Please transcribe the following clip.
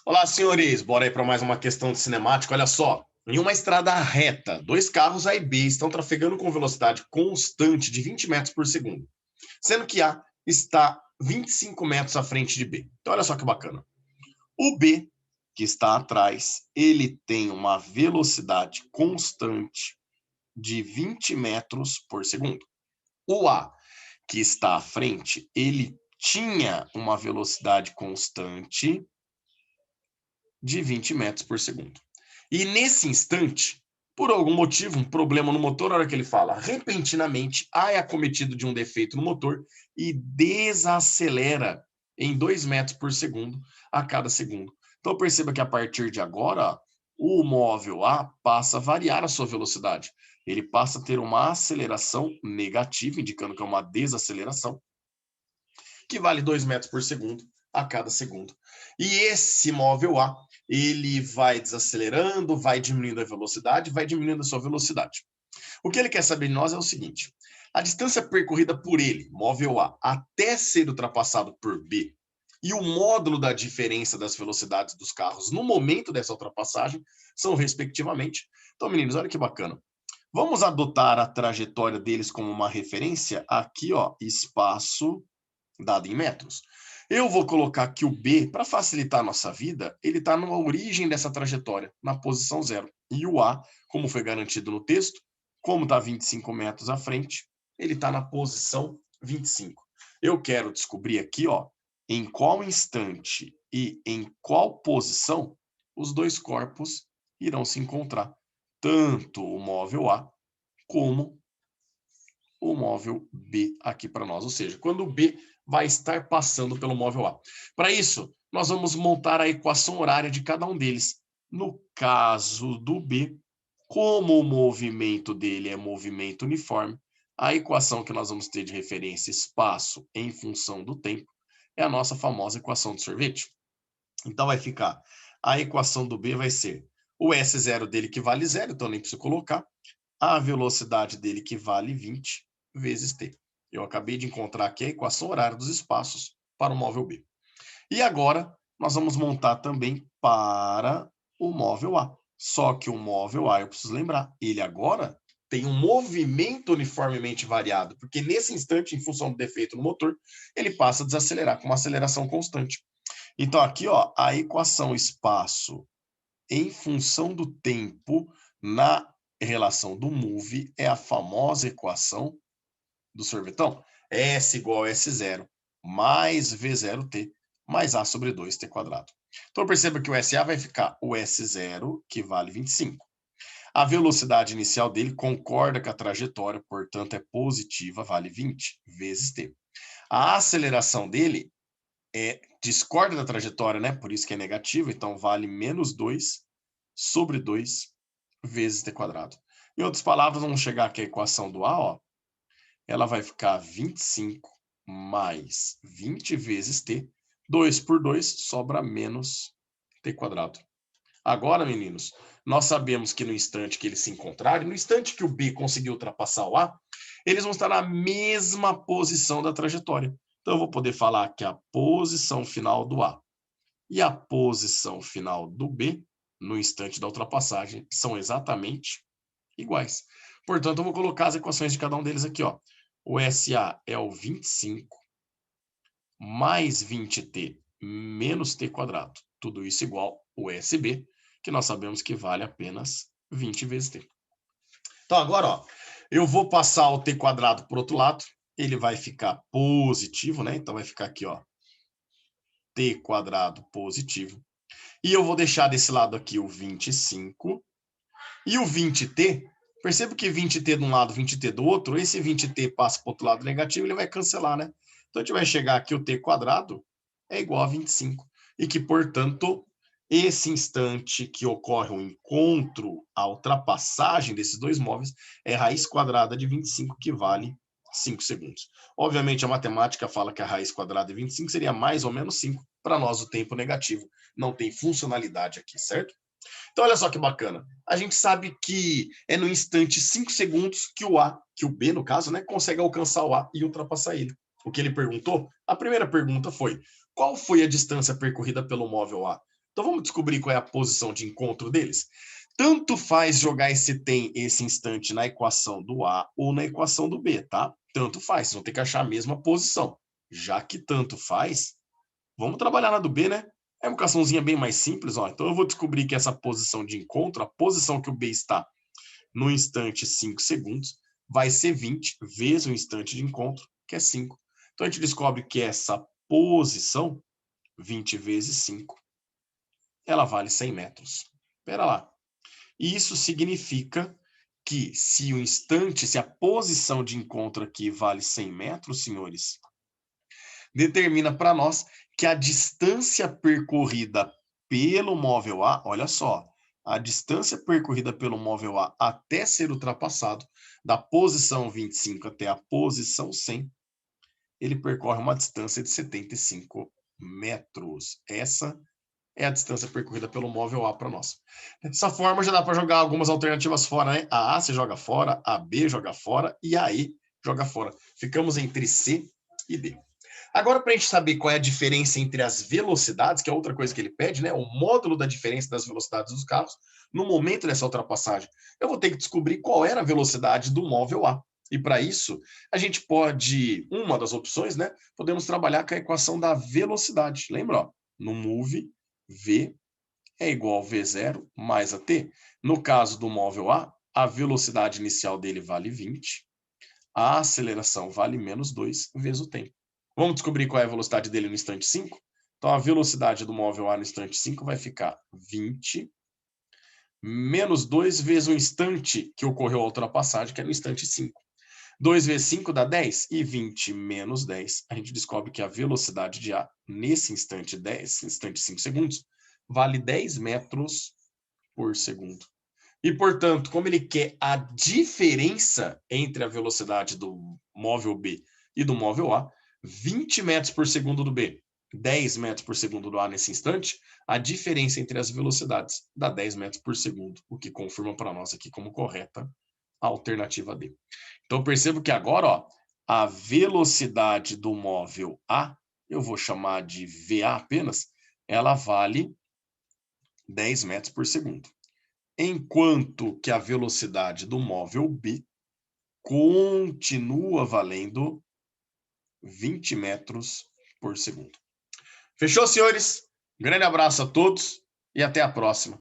Olá, senhores. Bora aí para mais uma questão de cinemática. Olha só. Em uma estrada reta, dois carros A e B estão trafegando com velocidade constante de 20 metros por segundo, sendo que A está 25 metros à frente de B. Então, olha só que bacana. O B, que está atrás, ele tem uma velocidade constante de 20 metros por segundo. O A, que está à frente, ele tinha uma velocidade constante de 20 metros por segundo. E nesse instante, por algum motivo, um problema no motor, na hora que ele fala, repentinamente, A é acometido de um defeito no motor e desacelera em 2 metros por segundo a cada segundo. Então perceba que a partir de agora, o móvel A passa a variar a sua velocidade. Ele passa a ter uma aceleração negativa, indicando que é uma desaceleração, que vale 2 metros por segundo a cada segundo. E esse móvel A, ele vai desacelerando, vai diminuindo a velocidade, vai diminuindo a sua velocidade. O que ele quer saber de nós é o seguinte: a distância percorrida por ele, móvel A, até ser ultrapassado por B, e o módulo da diferença das velocidades dos carros no momento dessa ultrapassagem são, respectivamente. Então, meninos, olha que bacana. Vamos adotar a trajetória deles como uma referência. Aqui, ó, espaço dado em metros. Eu vou colocar aqui o B, para facilitar a nossa vida, ele está na origem dessa trajetória, na posição 0. E o A, como foi garantido no texto, como está 25 metros à frente, ele está na posição 25. Eu quero descobrir aqui, ó, em qual instante e em qual posição os dois corpos irão se encontrar. Tanto o móvel A como o móvel B aqui para nós, ou seja, quando o B vai estar passando pelo móvel A. Para isso, nós vamos montar a equação horária de cada um deles. No caso do B, como o movimento dele é movimento uniforme, a equação que nós vamos ter de referência espaço em função do tempo é a nossa famosa equação de sorvete. Então vai ficar, a equação do B vai ser o S0 dele que vale 0, então nem preciso colocar, a velocidade dele que vale 20 vezes t. Eu acabei de encontrar aqui a equação horária dos espaços para o móvel B. E agora nós vamos montar também para o móvel A. Só que o móvel A, eu preciso lembrar, ele agora tem um movimento uniformemente variado, porque nesse instante, em função do defeito no motor, ele passa a desacelerar com uma aceleração constante. Então aqui, ó, a equação espaço em função do tempo na relação do move é a famosa equação do sorvetão. S igual a S0 mais V0t mais A sobre 2t quadrado. Então perceba que o SA vai ficar o S0, que vale 25. A velocidade inicial dele concorda com a trajetória, portanto é positiva, vale 20 vezes t. A aceleração dele discorda da trajetória, né? Por isso que é negativa, então vale menos 2 sobre 2 vezes t quadrado. Em outras palavras, vamos chegar aqui à equação do A, ó. Ela vai ficar 25 mais 20 vezes t. 2 por 2 sobra menos t quadrado. Agora, meninos, nós sabemos que no instante que eles se encontrarem, no instante que o B conseguir ultrapassar o A, eles vão estar na mesma posição da trajetória. Então, eu vou poder falar que a posição final do A e a posição final do B, no instante da ultrapassagem, são exatamente iguais. Portanto, eu vou colocar as equações de cada um deles aqui, ó. O SA é o 25 mais 20t menos t quadrado. Tudo isso igual o SB, que nós sabemos que vale apenas 20 vezes t. Então, agora, ó, eu vou passar o t quadrado para o outro lado, ele vai ficar positivo, né? Então, vai ficar aqui, ó, t quadrado positivo. E eu vou deixar desse lado aqui o 25. E o 20t, perceba que 20t de um lado, 20t do outro, esse 20t passa para o outro lado negativo, ele vai cancelar, né? Então, a gente vai chegar aqui, o t quadrado é igual a 25. E que, portanto, esse instante que ocorre o encontro, a ultrapassagem desses dois móveis, é raiz quadrada de 25, que vale 5 segundos. Obviamente, a matemática fala que a raiz quadrada de 25 seria mais ou menos 5. Para nós, o tempo negativo não tem funcionalidade aqui, certo? Então, olha só que bacana. A gente sabe que é no instante 5 segundos que o A, que o B, no caso, né, consegue alcançar o A e ultrapassar ele. O que ele perguntou? A primeira pergunta foi: qual foi a distância percorrida pelo móvel A? Então vamos descobrir qual é a posição de encontro deles? Tanto faz jogar esse instante na equação do A ou na equação do B, tá? Tanto faz, vocês vão ter que achar a mesma posição. Já que tanto faz, vamos trabalhar na do B, né? É uma equaçãozinha bem mais simples, ó. Então eu vou descobrir que essa posição de encontro, a posição que o B está no instante 5 segundos, vai ser 20 vezes o instante de encontro, que é 5. Então a gente descobre que essa posição, 20 vezes 5, ela vale 100 metros. Espera lá. Isso significa que se a posição de encontro aqui vale 100 metros, senhores, determina para nós que a distância percorrida pelo móvel A, olha só, a distância percorrida pelo móvel A até ser ultrapassado, da posição 25 até a posição 100, ele percorre uma distância de 75 metros. Essa é a distância percorrida pelo móvel A para nós. Dessa forma, já dá para jogar algumas alternativas fora, né? A você joga fora, a B joga fora e a E joga fora. Ficamos entre C e D. Agora, para a gente saber qual é a diferença entre as velocidades, que é outra coisa que ele pede, né? O módulo da diferença das velocidades dos carros no momento dessa ultrapassagem. Eu vou ter que descobrir qual era a velocidade do móvel A. E para isso, a gente pode, uma das opções, né? Podemos trabalhar com a equação da velocidade. Lembra? Ó, no move, V é igual a V0 mais a T. No caso do móvel a velocidade inicial dele vale 20, a aceleração vale menos 2 vezes o tempo. Vamos descobrir qual é a velocidade dele no instante 5? Então, a velocidade do móvel A no instante 5 vai ficar 20 menos 2 vezes o instante que ocorreu a ultrapassagem, que é no instante 5. 2 vezes 5 dá 10, e 20 menos 10, a gente descobre que a velocidade de A, nesse instante 10, instante 5 segundos, vale 10 metros por segundo. E, portanto, como ele quer a diferença entre a velocidade do móvel B e do móvel A, 20 metros por segundo do B, 10 metros por segundo do A nesse instante, a diferença entre as velocidades dá 10 metros por segundo, o que confirma para nós aqui como correta a alternativa D. Então, percebo que agora, ó, a velocidade do móvel A, eu vou chamar de VA apenas, ela vale 10 metros por segundo. Enquanto que a velocidade do móvel B continua valendo 20 metros por segundo. Fechou, senhores? Grande abraço a todos e até a próxima.